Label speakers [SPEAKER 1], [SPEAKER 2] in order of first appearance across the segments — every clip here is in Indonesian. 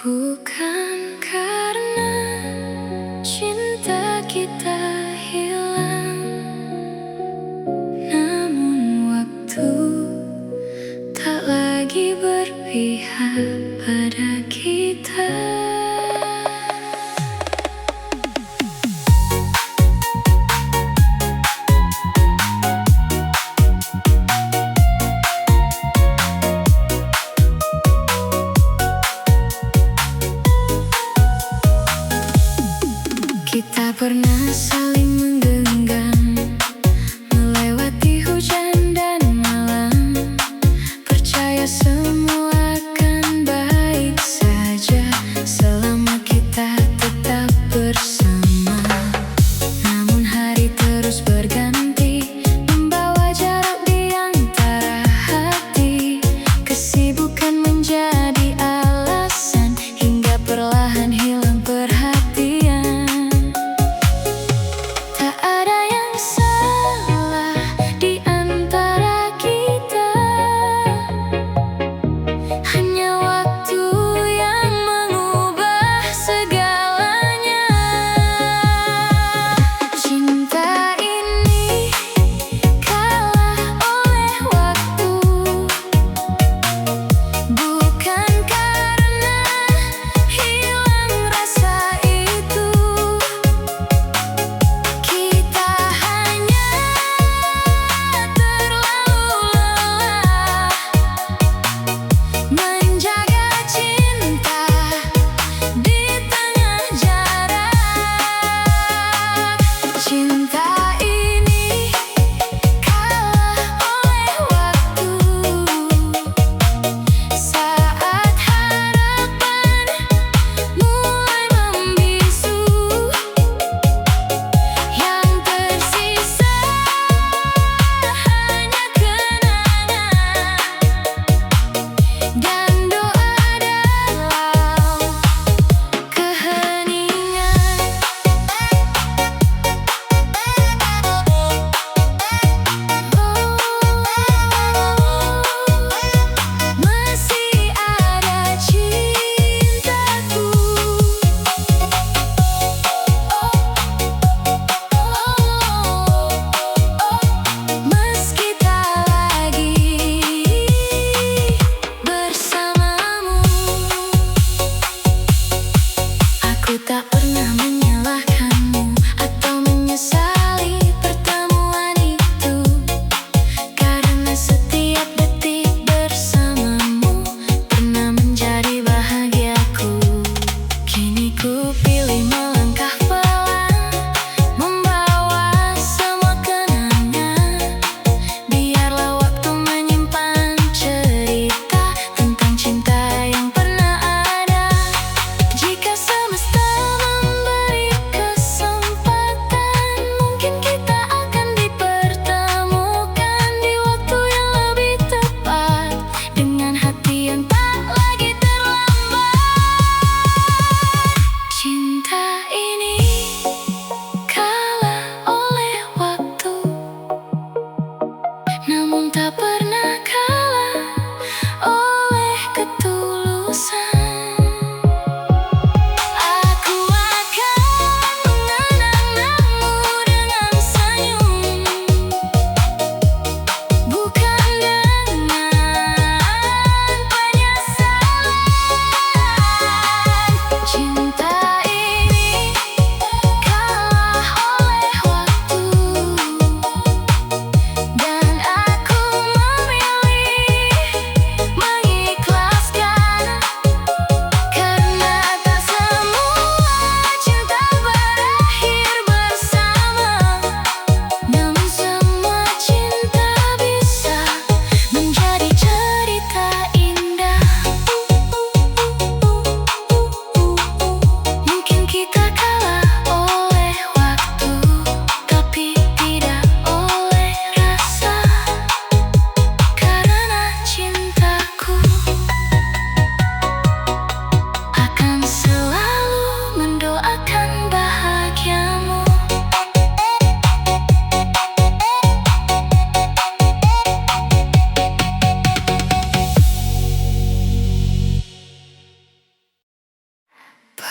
[SPEAKER 1] Bukan karena cinta kita hilang, namun waktu tak lagi berpihak pada kita. Kita pernah saling menggenggam, melewati hujan dan malam, percaya semua akan baik saja selama kita tetap bersama. Namun hari terus berganti, membawa jarak di antara hati. Kesibukan menjadi alasan hingga perlahan hilang perhatian.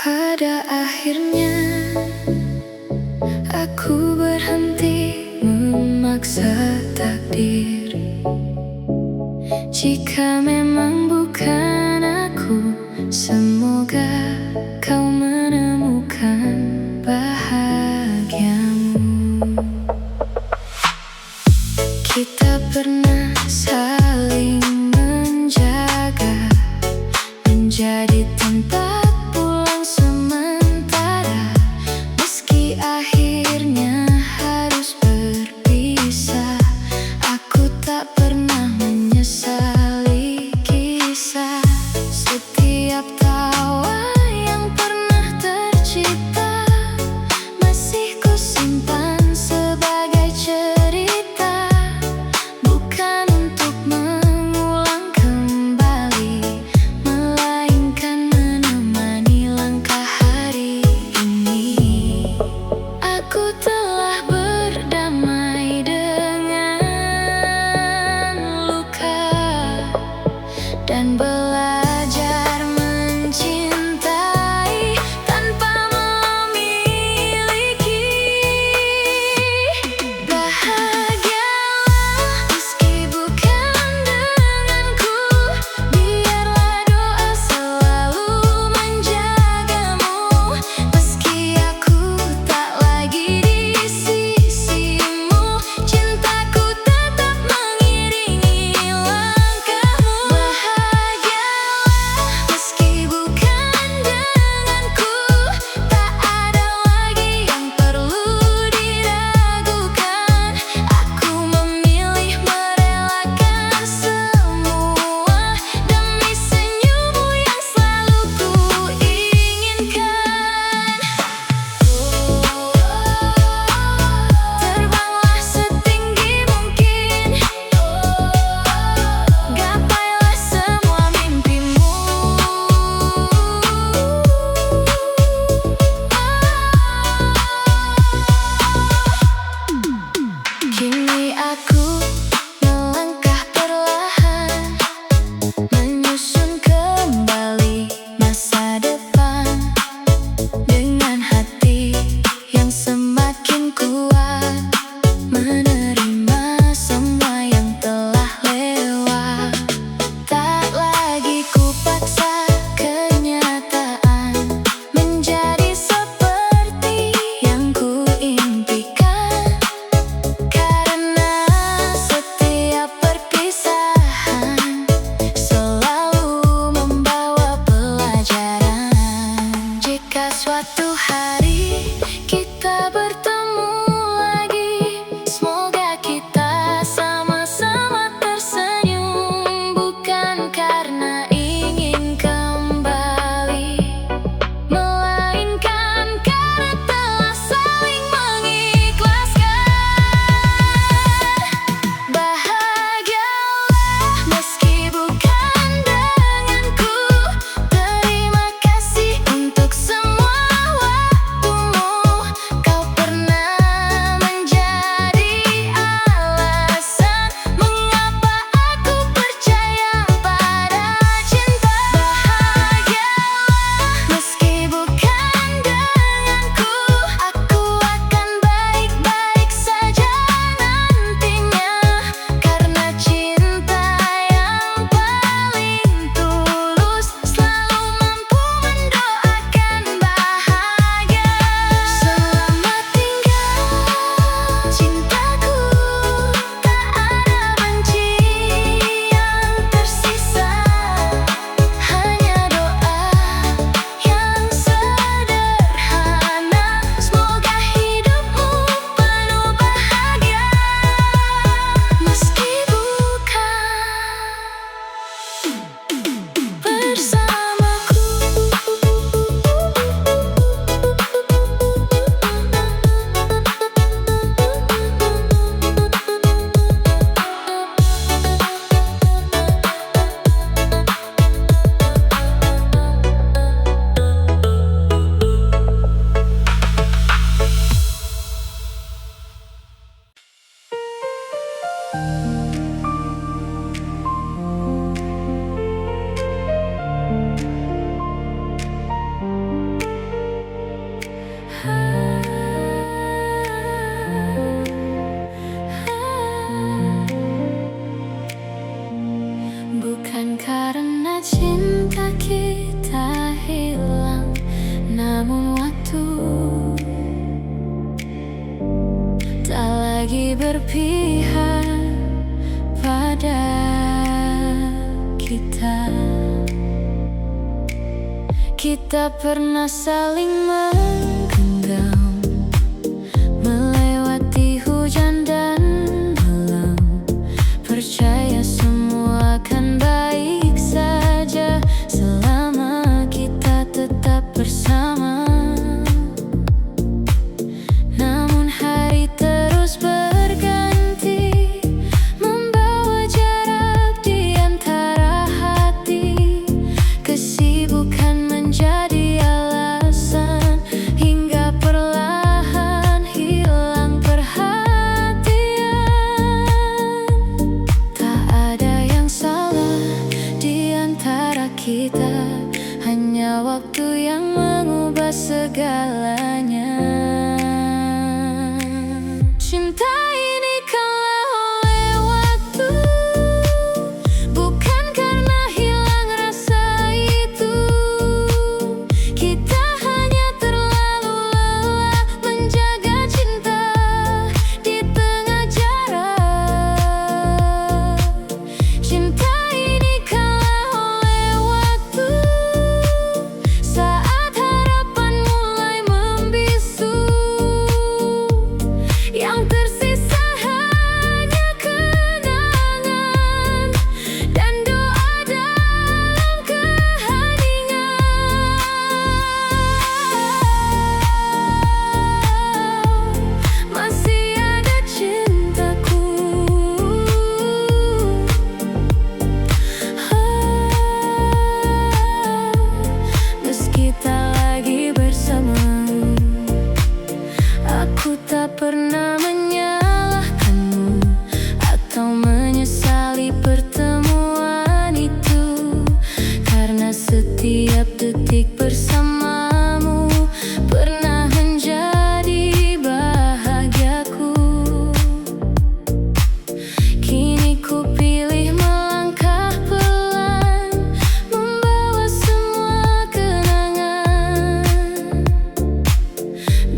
[SPEAKER 1] Pada akhirnya aku berhenti memaksa takdir. Jika memang bukan aku, semoga kau menemukan bahagiamu. Kita pernah saling menjaga, menjadi tempat pulang sementara. Meski akhirnya harus berpisah, aku tak pernah menyesali kisah. Setiap tawa yang pernah tercipta masih ku simpan sebagai cerita, bukan untuk mengulang kembali, melainkan menemani langkah hari ini. Aku telah berdamai dengan luka dan belajar mencintai tanpa memiliki. Bahagialah meski bukan denganku, biarlah doa selalu menjagamu. Meski aku tak lagi di sisimu, cintaku tetap mengiringi langkahmu. Bahagialah cinta kita hilang, namun waktu tak lagi berpihak pada kita. Kita pernah saling menggenggam, melewati hujan dan malam, percaya semua akan baik saja selama kita tetap bersama. Namun hari terus berganti, membawa jarak di antara hati. Kesibukan menjadi alasan, hingga perlahan hilang perhatian. Tak ada yang salah di antara kita, hanya waktu yang mengubah segalanya. Cinta ini kalah oleh waktu, bukan karena hilang rasa itu. Kita hanya terlalu lelah menjaga cinta di tengah jarak. Cinta ini kalah oleh waktu, saat harapan mulai membisu. Yang tersisa hanya kenangan dan doa dalam keheningan. Masih ada cintaku, meski tak lagi bersama. Aku tak pernah menyalahkanmu atau menyesali pertemuan itu, karena setiap detik bersamamu pernah menjadi bahagiaku. Kini ku pilih melangkah pelan, membawa semua kenangan.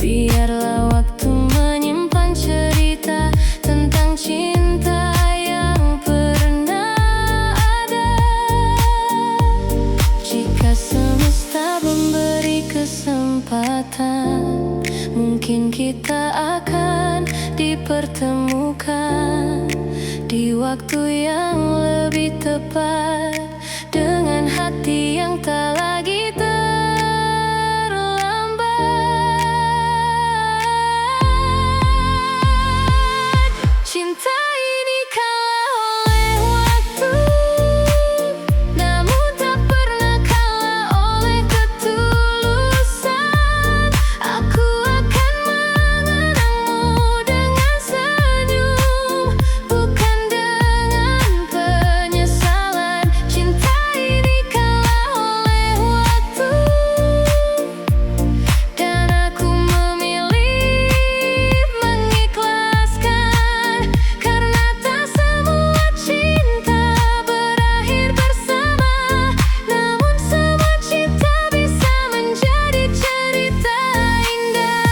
[SPEAKER 1] Biarlah waktu menyimpan cerita tentang cinta yang pernah ada. Jika semesta memberi kesempatan, mungkin kita akan dipertemukan di waktu yang lebih tepat, dengan hati yang tak lagi terlambat. Cinta ini kalah oleh waktu, namun tak pernah kalah oleh ketulusan. Aku akan mengenangmu dengan senyum, bukan dengan penyesalan. Cinta ini kalah oleh waktu, dan aku memilih mengikhlaskan, karena tak semua cinta berakhir bersama. Namun semua cinta bisa menjadi cerita indah.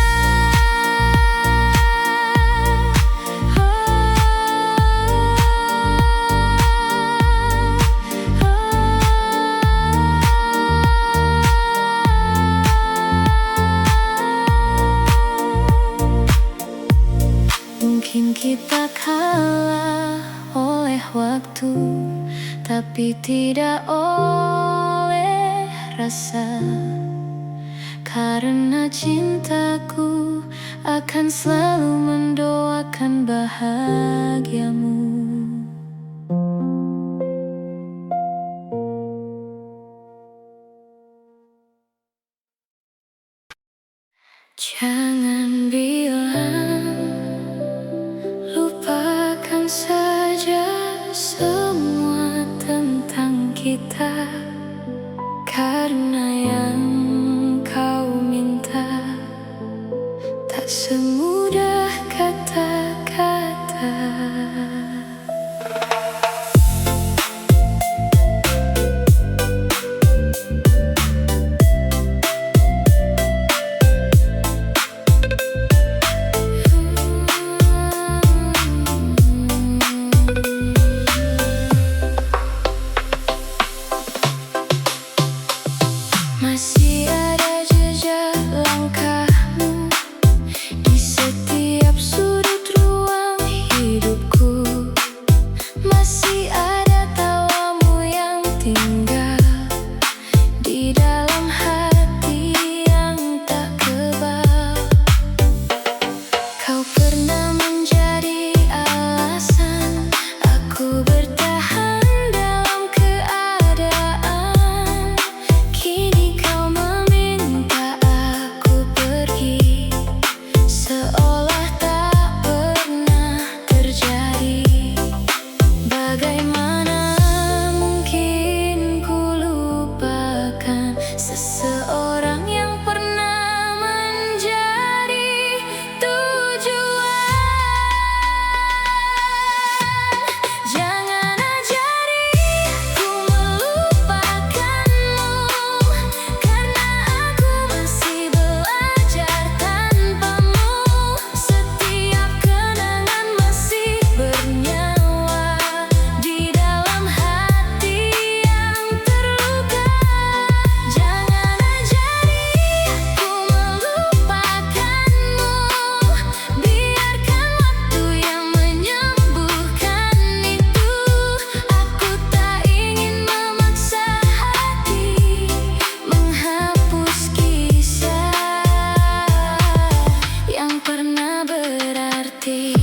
[SPEAKER 1] Mungkin kita kalah oleh waktu, tapi tidak oleh rasa, karena cintaku akan selalu mendoakan bahagiamu. Jangan bilang lupakan saja semua tentang kita, karena yang kau minta tak semudah kata-kata. Masih ada jejak langkahmu di setiap sudut ruang hidupku. Masih ada tawamu yang tinggal di dalam hati yang tak kebal. Kau pernah menjadi alasan aku bertahan dalam keadaan. Kini kau meminta aku pergi, seolah tak pernah terjadi. Bagaimana mungkin ku lupakan seseorang yang pernah menjadi tujuan. Jangan ajari ku melupakanmu, karena aku masih belajar tanpamu. Setiap kenangan masih bernyawa di dalam hati yang terluka. Jangan ajari aku melupakanmu, biarkan waktu yang menyembuhkan itu. Aku tak ingin memaksa hati menghapus kisah yang pernah berarti.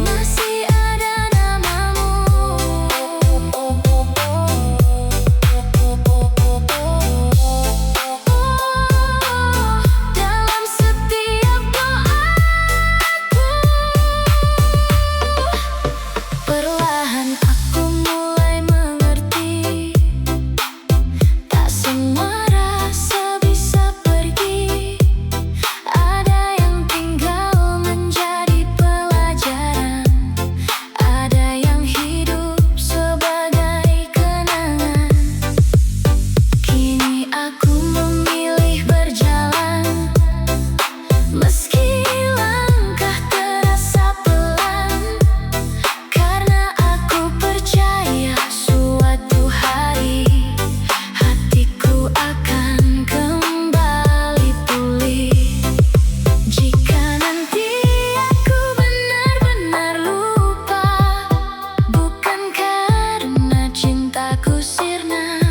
[SPEAKER 1] Masih ada namamu dalam setiap doaku. Perlahan aku mulai mengerti, tak semua rasa bisa pergi. Ada yang tinggal menjadi pelajaran, ada yang hidup sebagai kenangan. Kini aku memilih berjalan, meski langkah terasa pelan, karena aku percaya suatu hari hatiku akan kembali pulih. Jika nanti aku benar-benar lupa, bukan karena cintaku sirna,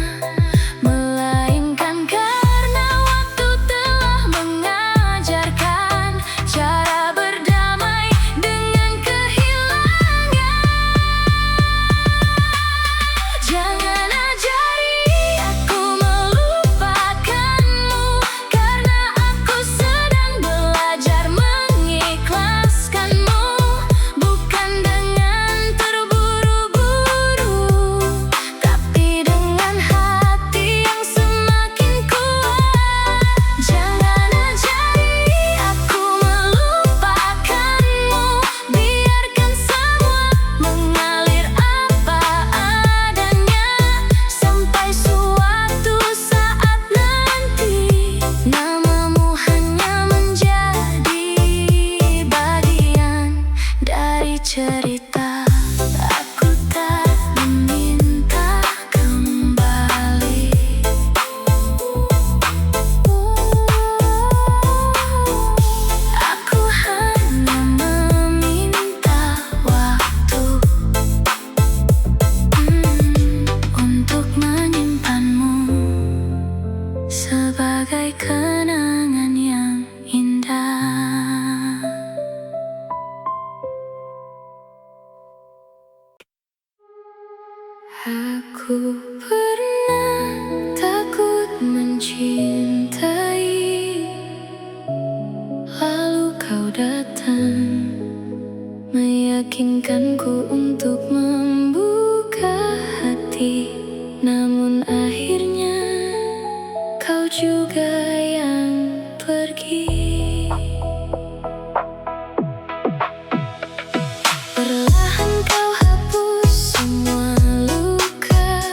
[SPEAKER 1] melainkan karena waktu telah mengajarkan cara berdamai dengan kehilangan. Jangan ajari aku melupakanmu, karena aku sedang belajar mengikhlaskanmu. Bukan dengan terburu-buru, tapi dengan hati yang semakin kuat. Jangan ajari aku melupakanmu, biarkan semua mengalir apa adanya, sampai suatu saat nanti namamu hanya menjadi bagian dari cerita. Aku tak meminta kembali. Aku hanya meminta waktu untuk menyimpanmu sebagai kenangan yang indah. Aku pernah takut mencintai, lalu kau datang meyakinkanku untuk membuka hati. Namun akhirnya kau juga yang pergi. Perlahan kau hapus semua luka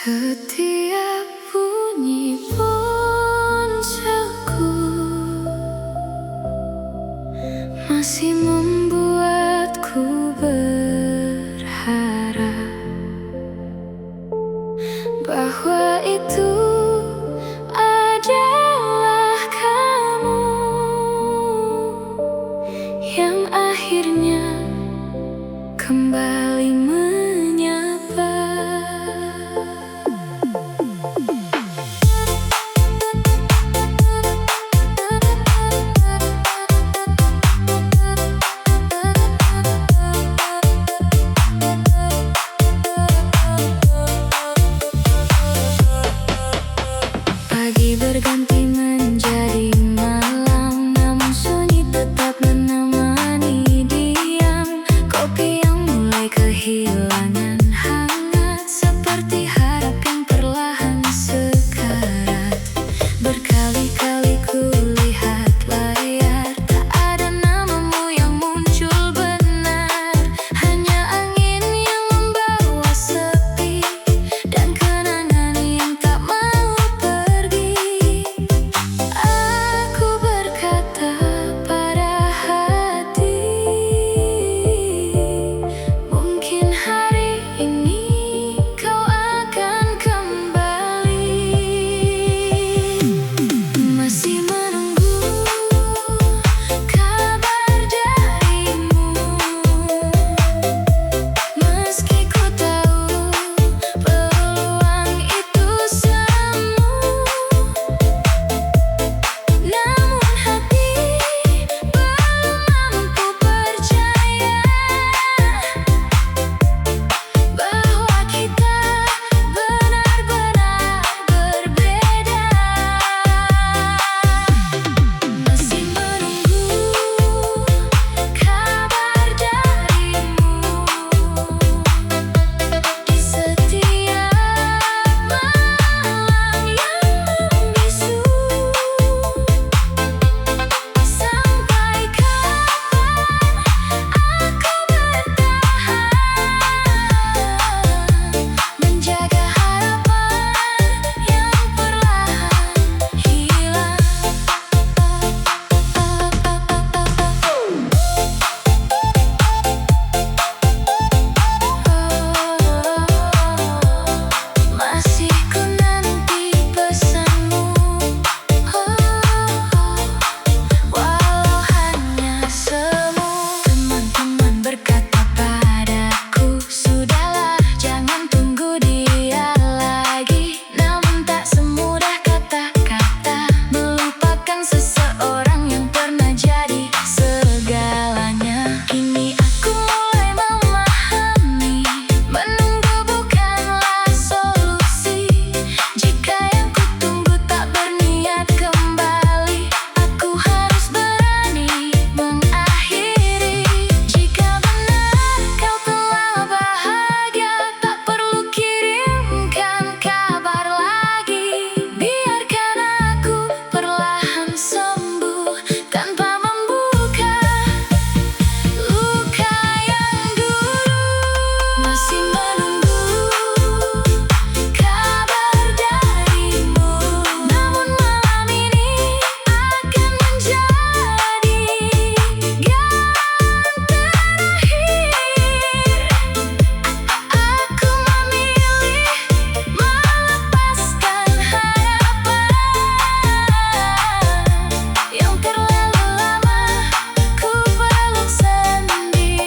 [SPEAKER 1] Setiap bunyi ponselku masih membuatku berharap bahwa itu adalah kamu yang akhirnya kembali menyapa. Pagi berganti menjadi malam, namun sunyi tetap menemani diam. Kopi yang mulai kehilangan hangat, seperti harap yang perlahan sekarat. Berkali-kali ku lihat layar, tak ada namamu yang muncul benar. Hanya angin yang membawa sepi dan kenangan yang tak mau pergi. Aku berkata pada hati, mungkin hari ini kau akan kembali. Masih menunggu kabar darimu, meski ku tahu peluang itu semu. Namun hati belum mampu percaya bahwa kita benar-benar berbeda. Masih menunggu kabar darimu di setiap malam yang membisu. Sampai kapan aku bertahan menjaga harapan yang perlahan hilang. Masih ku nanti pesanmu, walau hanya semu. Teman-teman berkata padaku, sudahlah jangan tunggu dia lagi. Namun tak semudah kata-kata melupakan seseorang yang pernah jadi segalanya. Kini aku mulai memahami, menunggu bukanlah solusi. Jika yang kutunggu tak berniat kembali, aku harus berani mengakhiri. Jika benar kau telah bahagia, tak perlu kirimkan kabar lagi. Biarkan aku perlahan sembuh tanpa membuka luka yang dulu. Masih menunggu kabar darimu, namun malam ini akan menjadi yang terakhir. Aku memilih melepaskan harapan yang terlalu lama ku peluk sendirian.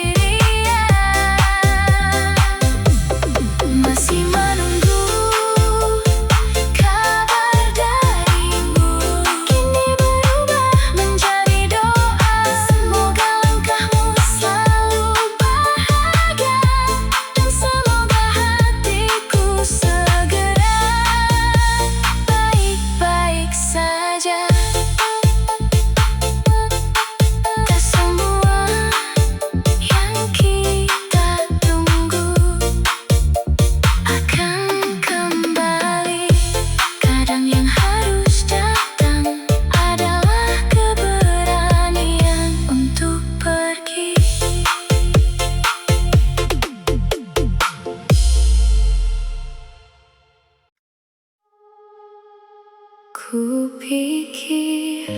[SPEAKER 1] pikir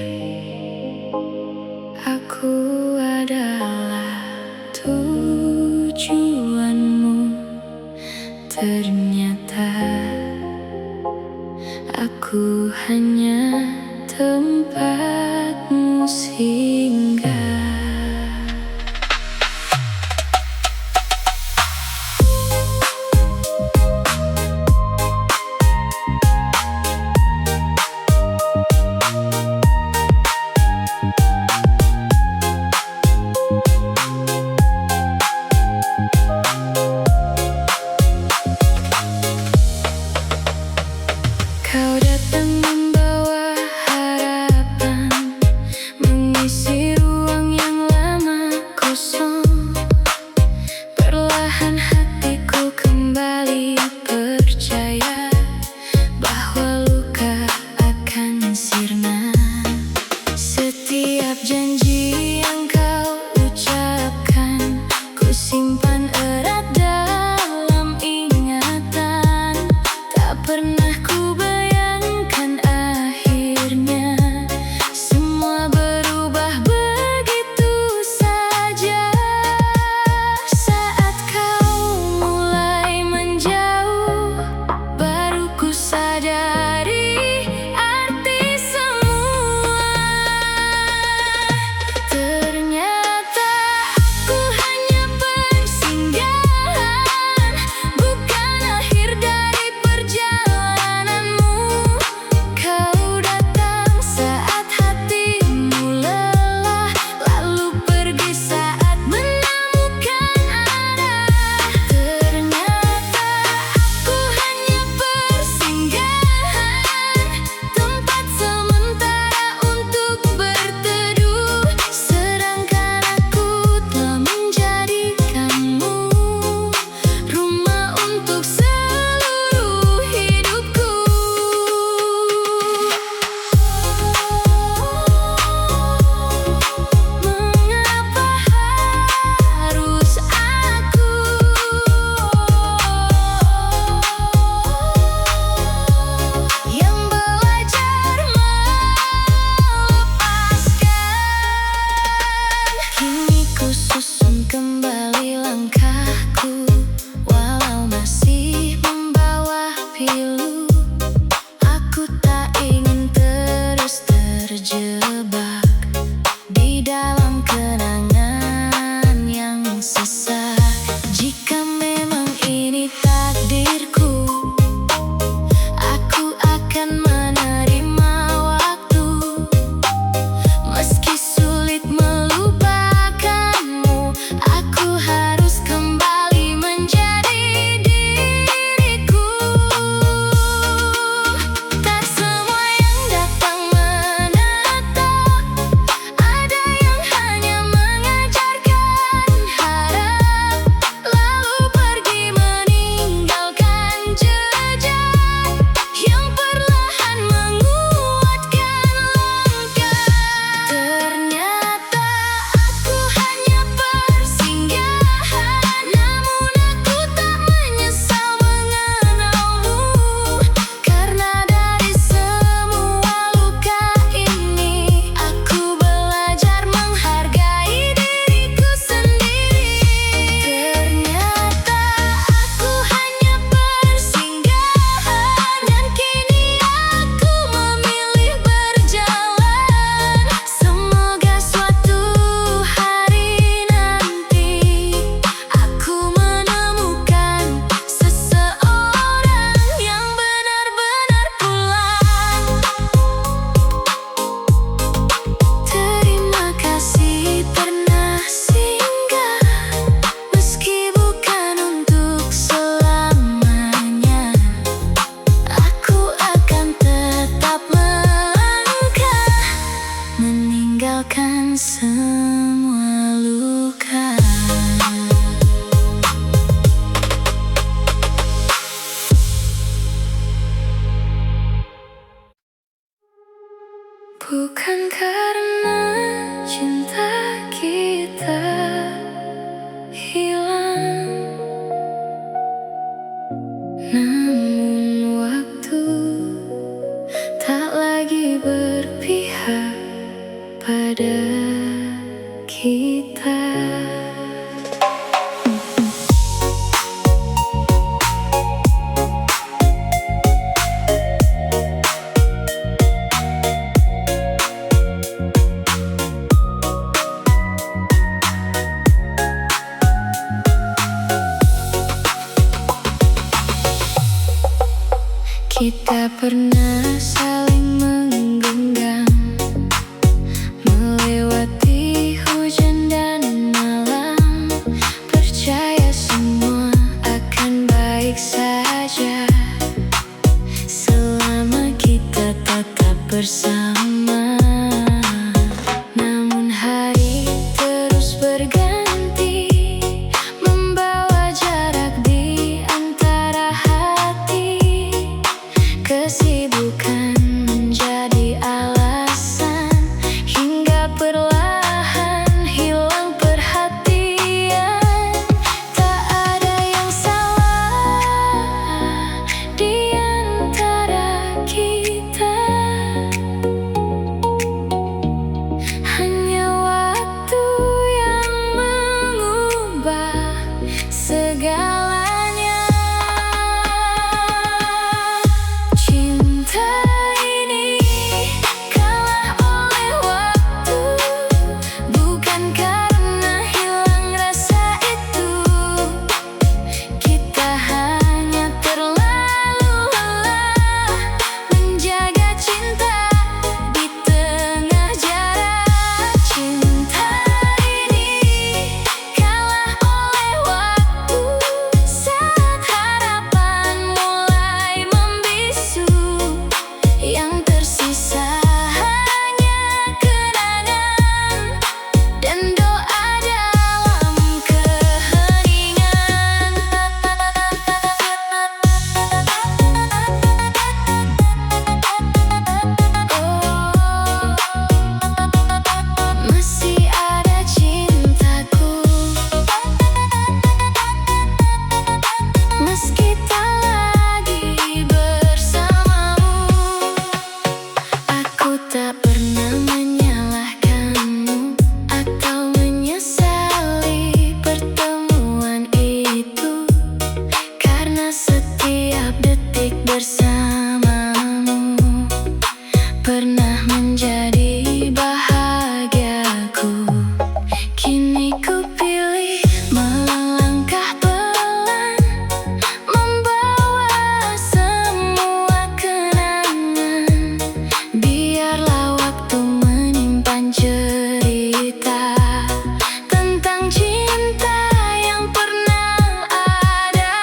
[SPEAKER 1] aku adalah tujuanmu, ternyata aku hanya tempatmu singgah. Kau datang membawa harapan, mengisi ruang yang lama kosong. Perlahan hatiku kembali percaya bahwa luka akan sirna. Setiap janji yang kau ucapkan, ku simpan erat dalam ingatan. Tak pernah ku bayangkan akhirnya semua berubah begitu saja. Saat kau mulai menjauh, baru ku sadari arti semua. Ternyata aku hanya persinggahan, bukan akhir dari perjalananmu. Kau datang saat hatimu lelah, lalu pergi saat menemukan arah. Ternyata aku hanya persinggahan, tempat sementara untuk berteduh, sedangkan aku telah menjadikanmu rumah untuk seluruh hidupku. Mengapa harus aku yang belajar melepaskan? Kini ku susun kembali langkahku, walau masih membawa pilu. Aku tak ingin terus terjebak di dalam kenangan yang sesak. Jika memang ini takdirku, aku akan menerima waktu. Meski sulit melupakanmu, aku harus kembali menjadi diriku. Tak semua yang datang menetap, ada yang hanya mengajarkan harap, lalu pergi meninggalkan jejak yang perlahan menguatkan langkah. Ternyata aku hanya persinggahan, namun aku tak menyesal mengenalmu. Karena dari semua luka ini, aku belajar menghargai diriku sendiri. Ternyata aku hanya persinggahan, dan kini aku memilih berjalan. Semoga suatu hari nanti aku menemukan seseorang yang benar-benar pulang. Terima kasih pernah singgah, meski bukan untuk selamanya. Aku akan tetap melangkah, meninggalkan semua luka. Bukan karena cinta kita hilang, namun waktu tak lagi Kita pernah saling menggenggam, melewati hujan dan malam. Percaya semua akan baik saja selama kita tetap bersama. Namun hari terus berganti, membawa jarak di antara hati. Kesibukan menjadi alasan hingga perlahan hilang perhatian. Tak ada yang salah di antara kita, hanya waktu yang mengubah segalanya. Cinta ini kalah oleh waktu, bukan karena hilang rasa itu. Kita hanya terlalu lelah menjaga cinta di tengah jarak. Cinta ini kalah oleh waktu saat harapan mulai membisu. Yang tersisa hanya kenangan dan doa dalam keheningan. Masih ada cintaku, meski tak lagi bersamamu. Aku tak pernah menyalahkanmu atau menyesali pertemuan itu, karena setiap detik bersamamu pernah menjadi bahagiaku. Kini ku pilih melangkah pelan, membawa semua kenangan. Biarlah waktu menyimpan cerita tentang cinta yang pernah ada.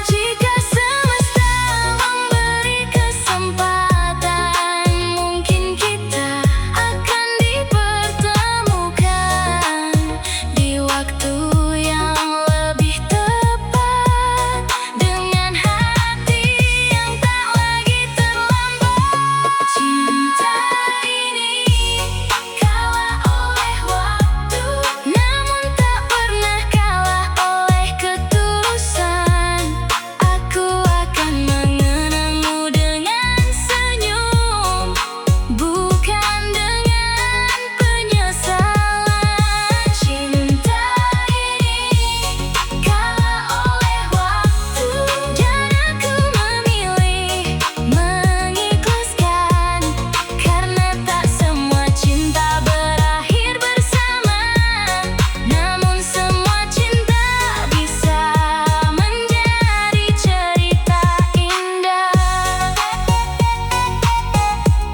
[SPEAKER 1] Jika semesta memberi kesempatan, mungkin kita akan dipertemukan di waktu yang lebih tepat, dengan hati yang tak lagi terlambat. Cinta ini kalah oleh waktu, namun tak pernah kalah oleh ketulusan. Aku akan mengenangmu dengan senyum, bukan dengan penyesalan. Cinta ini kalah oleh waktu, dan aku memilih mengikhlaskan, karena tak semua cinta berakhir bersama. Namun semua cinta bisa menjadi cerita indah.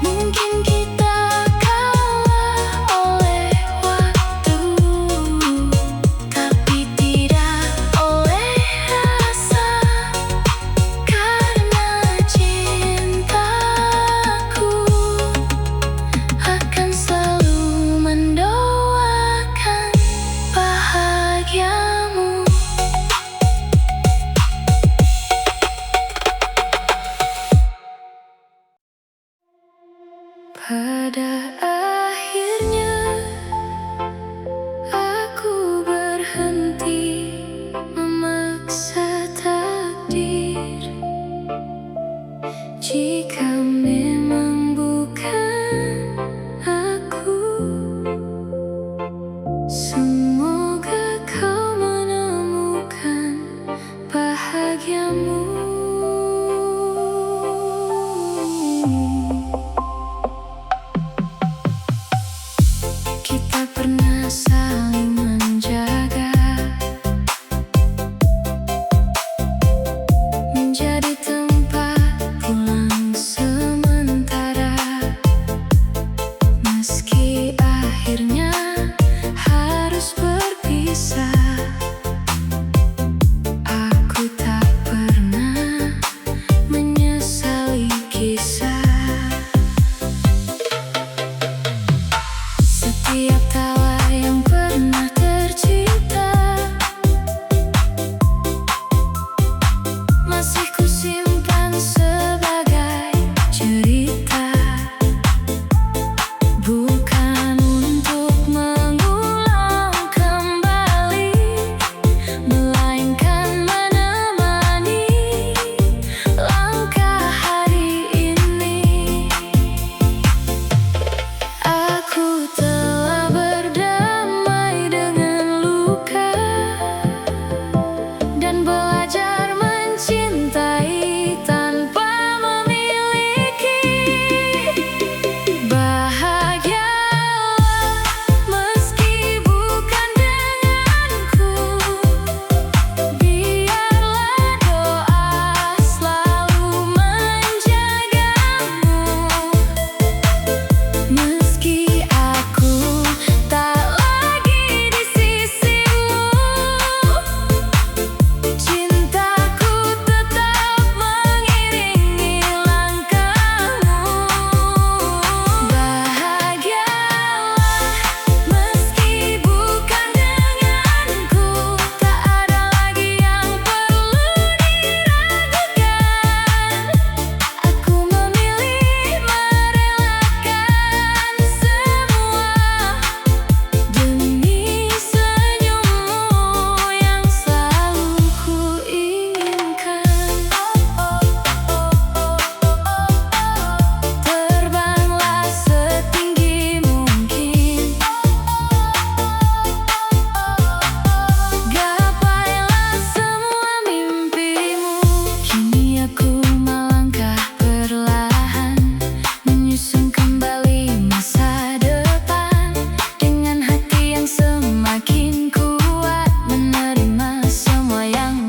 [SPEAKER 1] Mungkin kita kalah oleh waktu, tapi tidak oleh rasa, karena cintaku akan selalu mendoakan bahagiamu. Pada akhirnya aku berhenti memaksa takdir. Jika memang bukan aku, semoga kau menemukan bahagiamu. Kita pernah saling menjaga,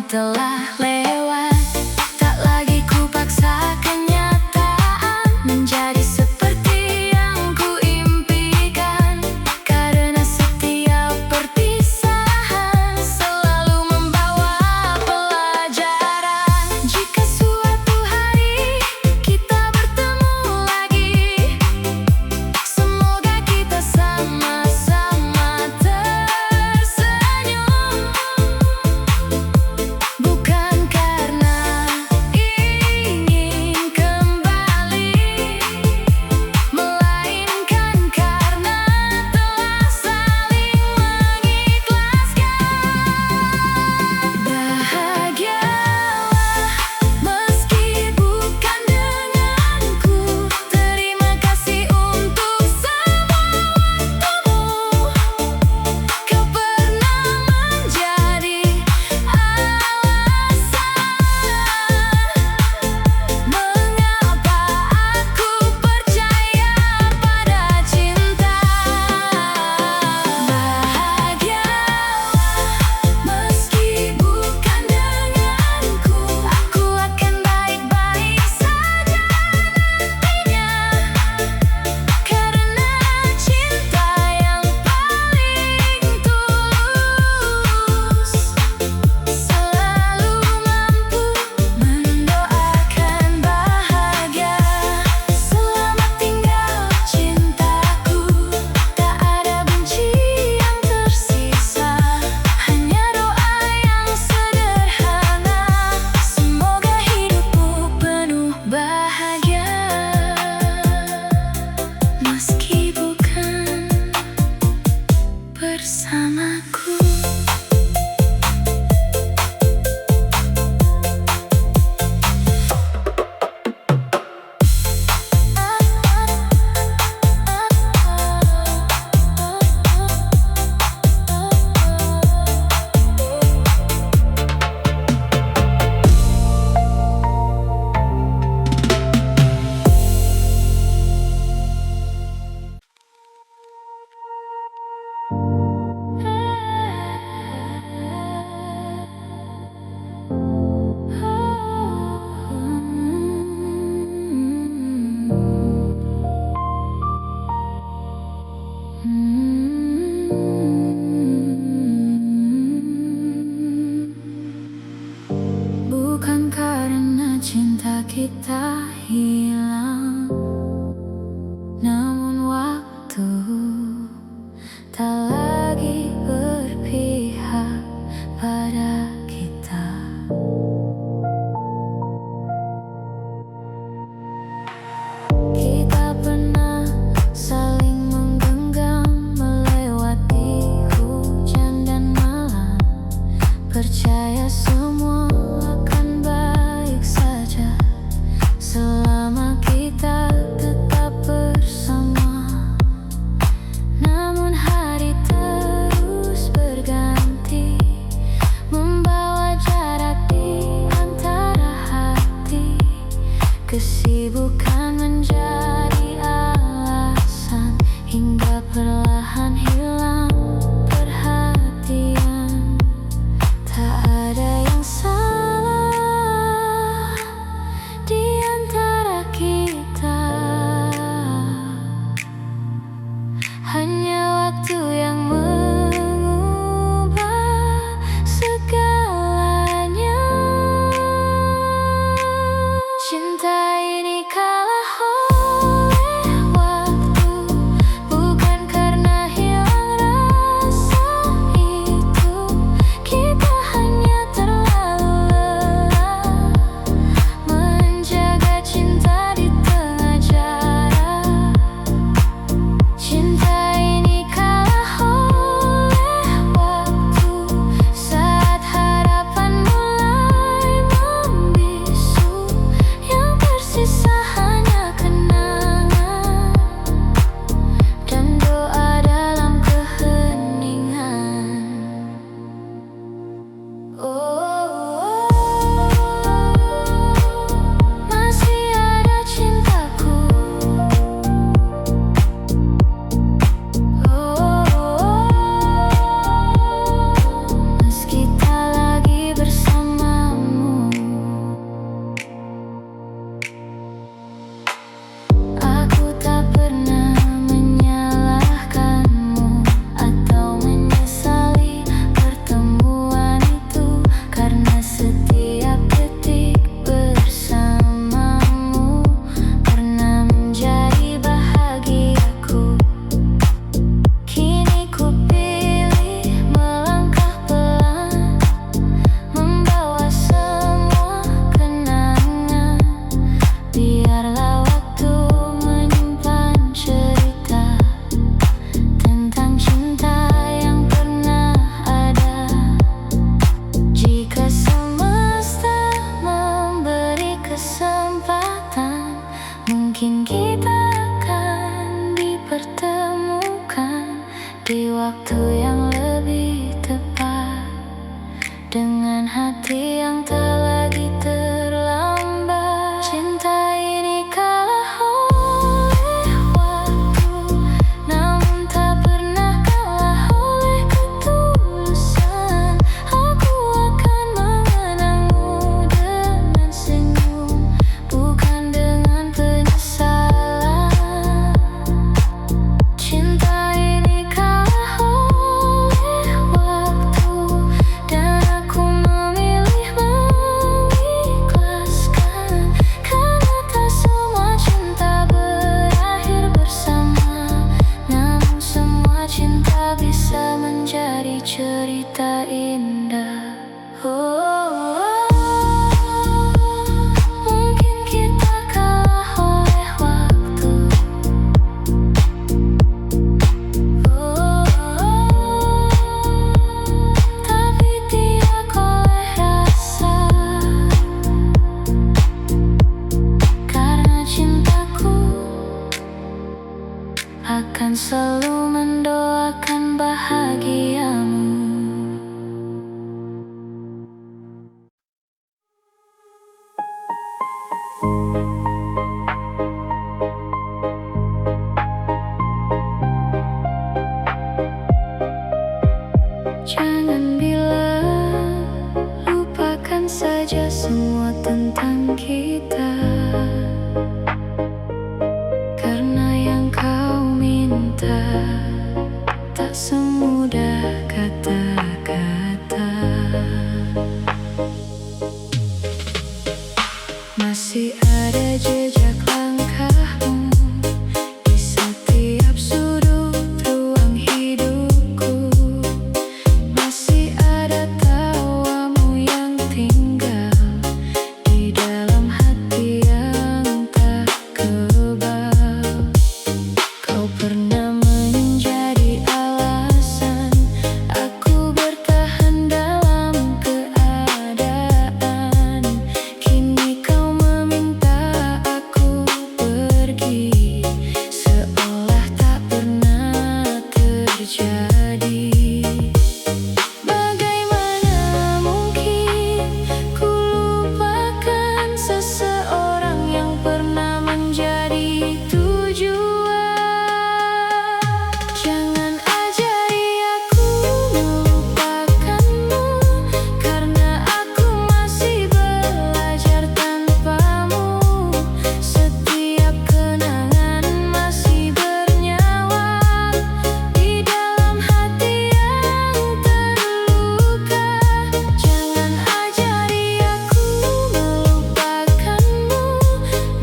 [SPEAKER 1] telah lewat. Tak lagi ku paksa kenyataan menjadi seperti yang ku impikan, karena setiap perpisahan selalu membawa pelajaran. Jika suatu hari kita bertemu lagi, semoga kita sama-sama tersenyum. Bukan karena ingin kembali, melainkan karena telah saling mengikhlaskan. Bahagialah meski bukan denganku. Terima kasih untuk semua waktumu. Kau pernah menjadi alasan mengapa aku percaya pada cinta. Bahagialah meski bukan denganku. Aku akan baik-baik saja nantinya, karena cinta yang paling tulus selalu mampu mendoakan bahagia. Selamat tinggal cintaku, tak ada benci yang tersisa, hanya doa yang sederhana. Semoga hidupmu penuh bahagia, meski bukan bersamaku. Bukan karena cinta kita hilang, namun waktu tak lagi berpihak pada kita. Kita pernah saling menggenggam melewati hujan dan malam, percaya semua akan baik saja selama kita tetap bersama. Namun hari terus berganti, membawa jarak di antara hati. Kesibukan menjadi alasan hingga perlahan hilang perhatian. Tak ada yang salah di antara kita, hanya waktu yang mengubah segalanya. Cinta ini kalah selalu mendoakan bahagiamu. Jangan bilang lupakan saja semua tentang kita, karena yang kau minta tak semudah kata-kata. Masih ada jejak langkahmu di setiap sudut ruang hidupku. Masih ada tawamu yang tinggal di dalam hati yang tak kebal. Kau pernah menjadi alasan aku bertahan dalam keadaan. Kini kau meminta aku pergi, seolah tak pernah terjadi. Bagaimana mungkin ku lupakan seseorang yang pernah menjadi tujuan? Jangan ajari aku melupakanmu, karena aku masih belajar tanpamu. Setiap kenangan masih bernyawa di dalam hati yang terluka. Jangan ajari aku melupakanmu,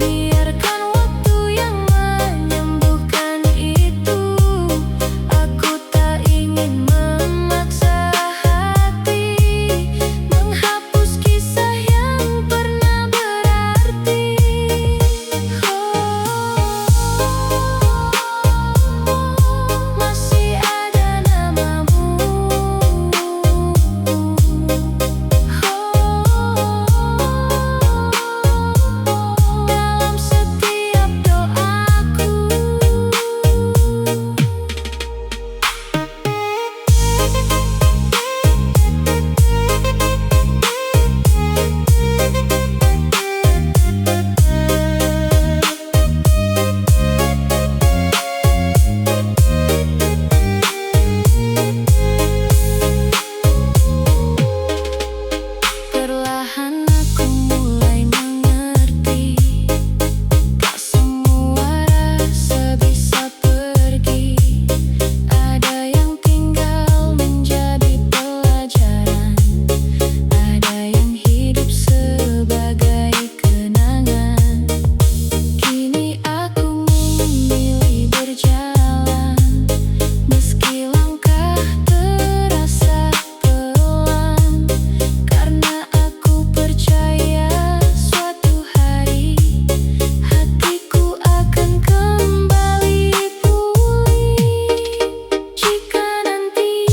[SPEAKER 1] biarkan waktu yang menyembuhkan itu. Aku tak ingin memaksa hati menghapus kisah yang pernah berarti. Masih ada namamu dalam setiap doaku. Perlahan aku mulai mengerti, tak semua rasa bisa pergi. Ada yang tinggal menjadi pelajaran, ada yang hidup sebagai kenangan. Kini aku memilih berjalan, meski langkah terasa pelan, karena aku percaya suatu hari hatiku akan kembali pulih. Jika nanti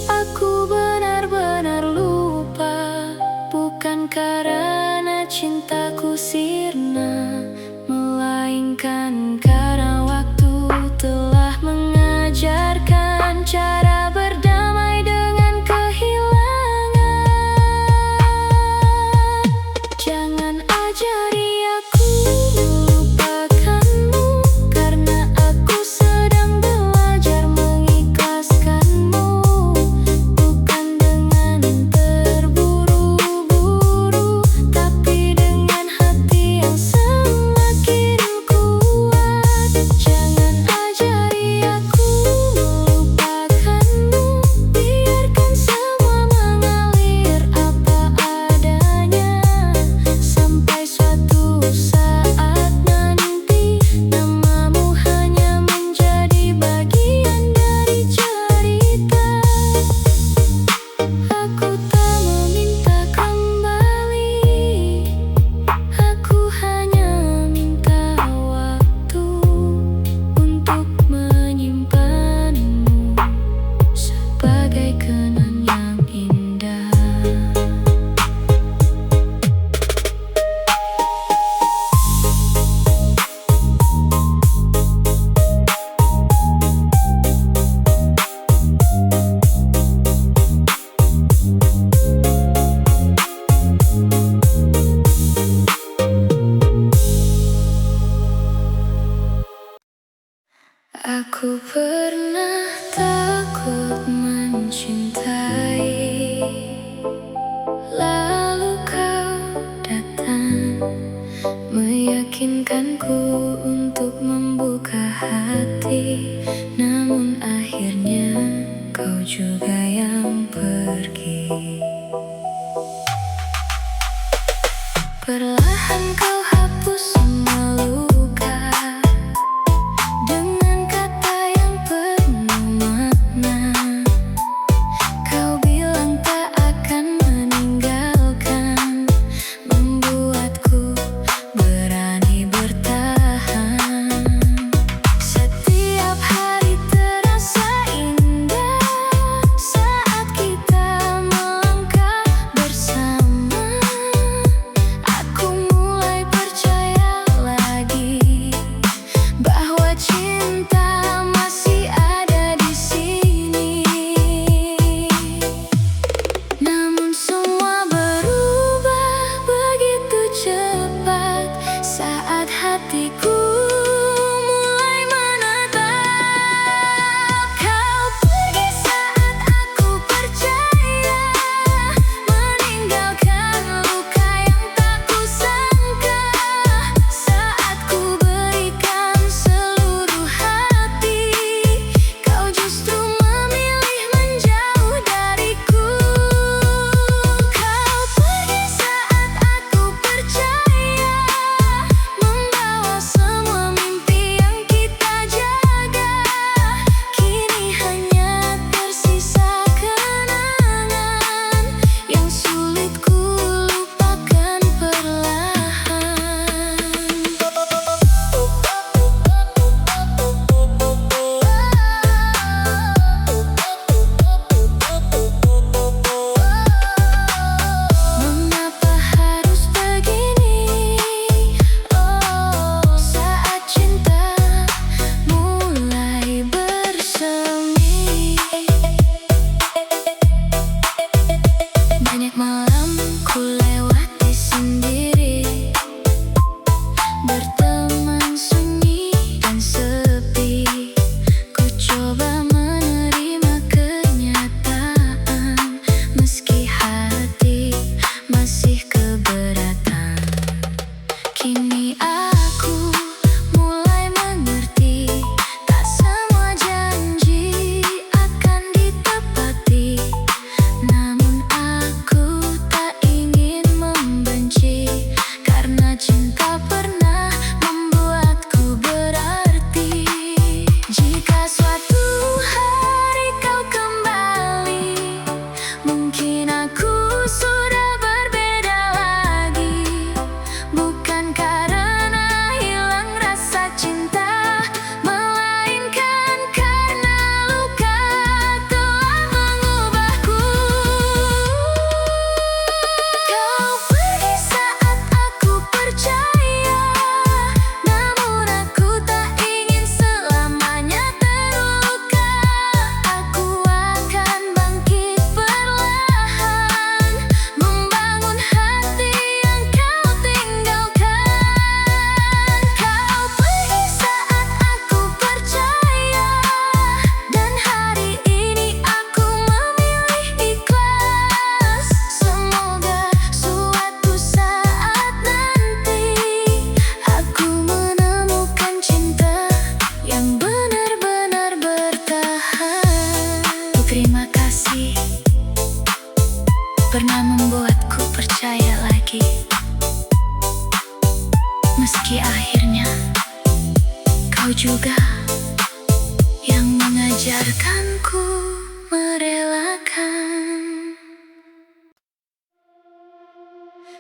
[SPEAKER 1] aku benar-benar lupa, bukan karena cintaku sirna, melainkan karena waktu telah mengajarkan cara berdamai dengan kehilangan. Jangan ajari aku melupakanmu, karena aku sedang belajar mengikhlaskanmu. Bukan dengan terburu-buru, tapi dengan hati yang semakin kuat. Aku pernah takut mencintai, lalu kau datang meyakinkanku untuk membuka hati. Namun akhirnya kau juga yang pergi. Perlahan kau hapus semua luka dengan kata yang penuh makna. Kau bilang tak akan meninggalkan, membuatku berani bertahan. Setiap hari terasa indah saat kita melangkah bersama. Aku mulai percaya lagi bahwa cinta masih ada di sini. Namun semua berubah begitu cepat saat hatiku mulai menetap. Kau pergi saat aku percaya, meninggalkan luka yang tak kusangka. Saat ku berikan seluruh hati, kau justru memilih menjauh dariku. Kau pergi saat aku percaya, membawa semua mimpi yang kita jaga. Kini hanya tersisa kenangan yang sulit ku lupakan perlahan. Mengapa harus begini? Oh, saat cinta mulai bersemi. Banyak malam ku lewati sendiri, berteman sunyi dan sepi. Ku coba menerima kenyataan, meski hati masih keberatan. Kini aku mulai mengerti, tak semua janji akan ditepati. Namun aku tak ingin membenci, karena cinta pernah membuatku berarti. Jika suatu hari kau kembali, mungkin aku sudah berbeda lagi. Bukan karena hilang rasa cinta, melainkan karena luka telah mengubahku. Kau pergi saat aku percaya, namun aku tak ingin selamanya terluka. Aku akan bangkit perlahan, membangun hati yang kau tinggalkan. Kau pergi saat aku percaya, dan hari ini aku memilih ikhlas. Semoga suatu saat nanti aku menemukan cinta yang benar-benar bertahan. Terima kasih pernah membuatku percaya lagi, meski akhirnya kau juga yang mengajarkanku merelakan.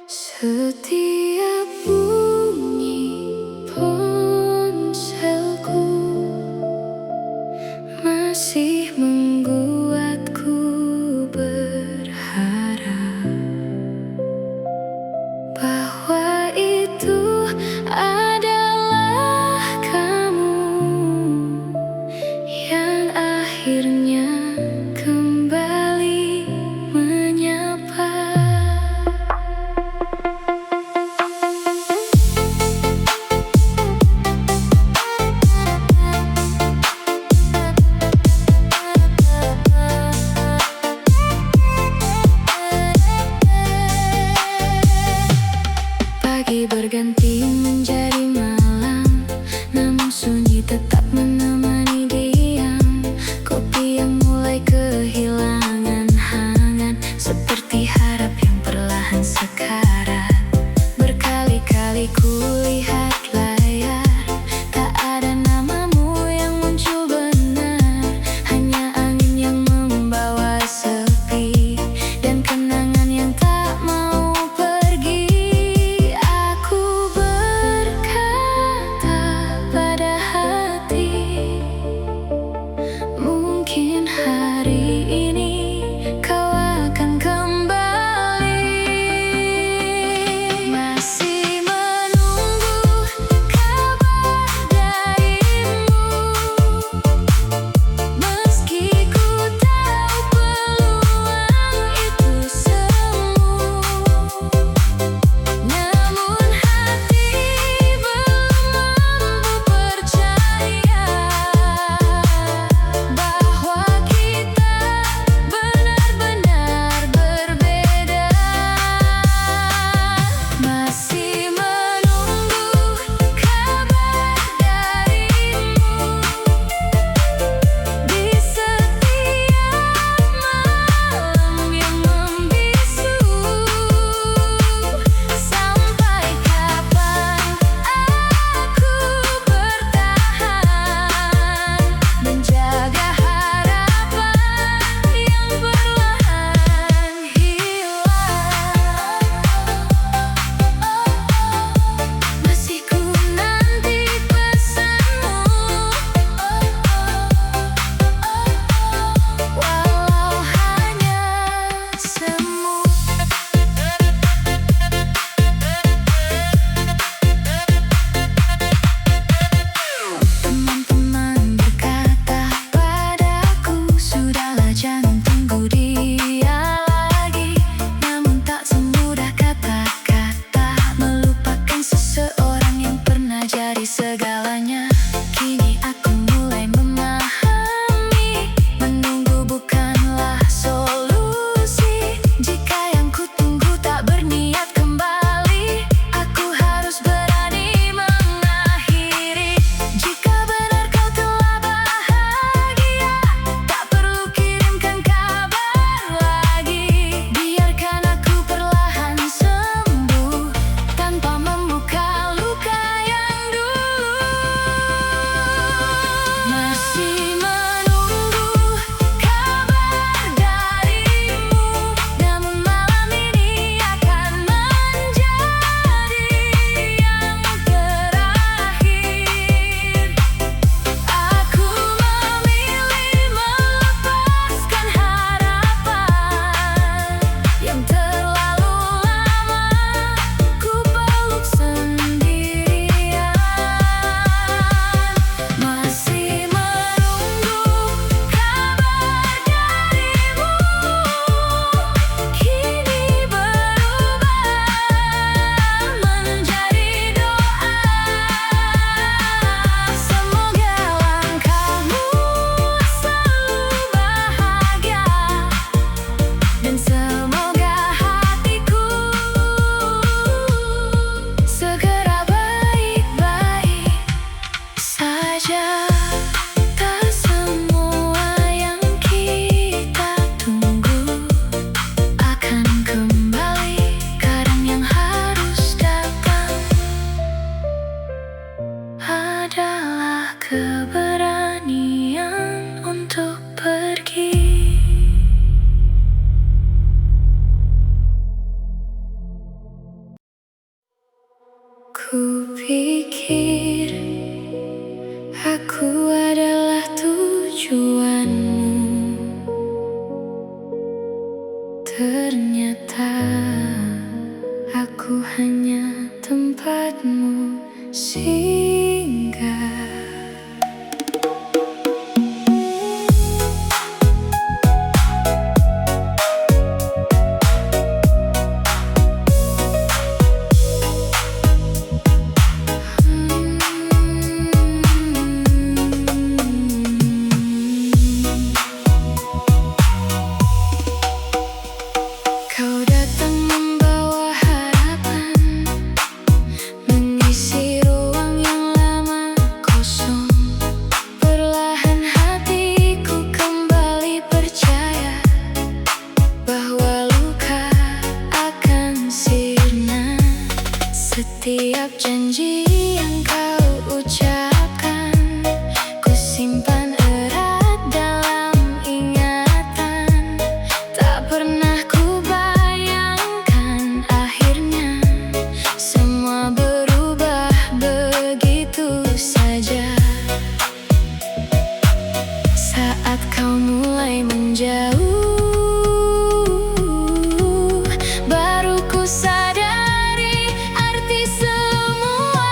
[SPEAKER 1] Setiap bunyi ponselku masih membuatku berharap bahwa itu adalah kamu yang akhirnya kembali menyapa. Pagi berganti menjadi malam, namun sunyi tetap menemani diam. Kopi yang mulai kehilangan hangat, seperti harap yang perlahan sekarat. Berkali-kali ku lihat layar, tak ada namamu yang muncul benar. Hanya angin yang membawa sepi, dan kenangan yang tak mau pergi. Aku berkata pada hati, mungkin hari ini kau akan kembali. Masih menunggu kabar darimu, meski ku tahu peluang itu semu. Namun hati belum mampu percaya bahwa kita benar-benar berbeda. Masih menunggu kabar darimu, di setiap malam yang membisu. Sampai kapan aku bertahan, menjaga harapan yang perlahan hilang. Masih ku nanti pesanmu, walau hanya semu. Teman-teman berkata padaku, sudahlah jangan tunggu dia lagi. Namun tak semudah kata-kata melupakan seseorang yang pernah jadi segalanya. Kini aku mulai memahami, menunggu bukanlah solusi. Jika yang ku tunggu tak berniat kembali, aku harus berani mengakhiri. Jika benar kau telah bahagia, tak perlu kirimkan kabar lagi. Biarkan aku perlahan sembuh, tanpa membuka luka yang dulu. Masih menunggu kabar darimu, namun malam ini akan menjadi yang terakhir. Aku memilih melepaskan harapan yang terlalu lama ku peluk sendirian. Masih menunggu kabar darimu, kini berubah menjadi doa. Semoga langkahmu selalu bahagia, dan semoga hatiku segera baik-baik saja. Tak semua yang kita tunggu akan kembali. Kadang yang harus datang adalah keberanian untuk pergi. Ku pikir aku adalah tujuanmu, ternyata aku hanya tempatmu singgah. Kau datang membawa harapan, Setiap janji yang kau ucapkan, ku simpan erat dalam ingatan. Tak pernah ku bayangkan akhirnya semua berubah begitu saja. Saat kau mulai menjauh, baru ku sadari arti semua.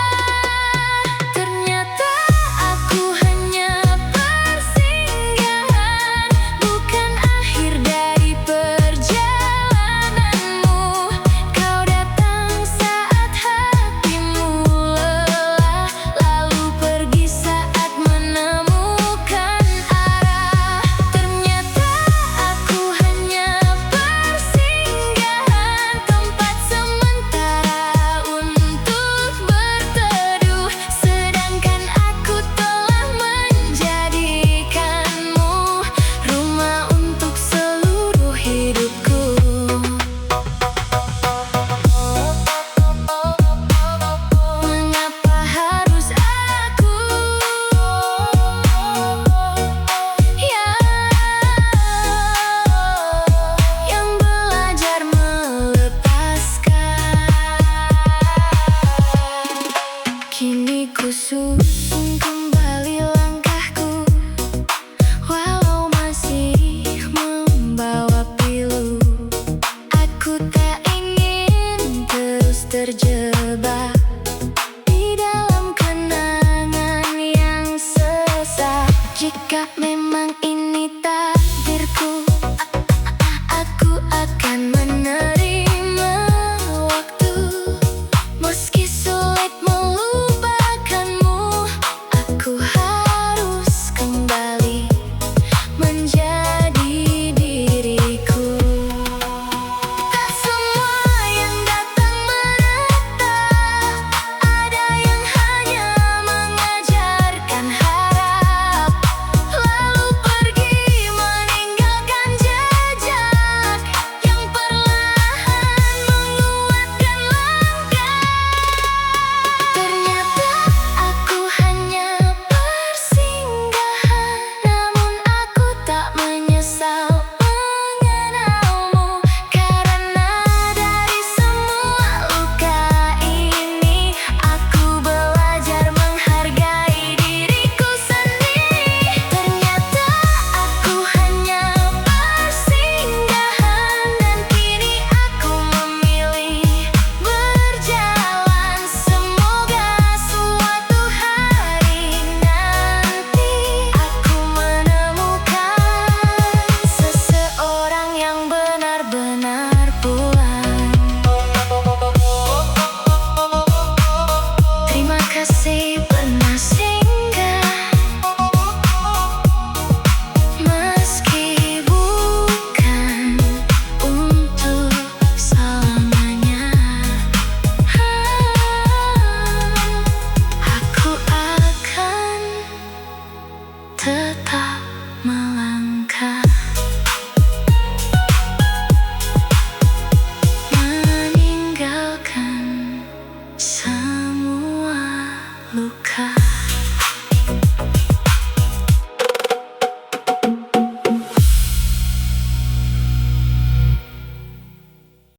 [SPEAKER 1] Ternyata aku hanya persinggahan, bukan akhir dari perjalananmu. Kau datang saat hatimu lelah, lalu pergi saat menemukan arah. Ternyata aku hanya persinggahan, tempat sementara untuk berteduh, sedangkan aku telah menjadikanmu rumah untuk seluruh hidupku. Mengapa harus aku yang belajar melepaskan? Kini ku susun kembali langkahku, walau masih membawa pilu. Aku tak ingin terus terjebak di dalam kenangan yang sesak. Jika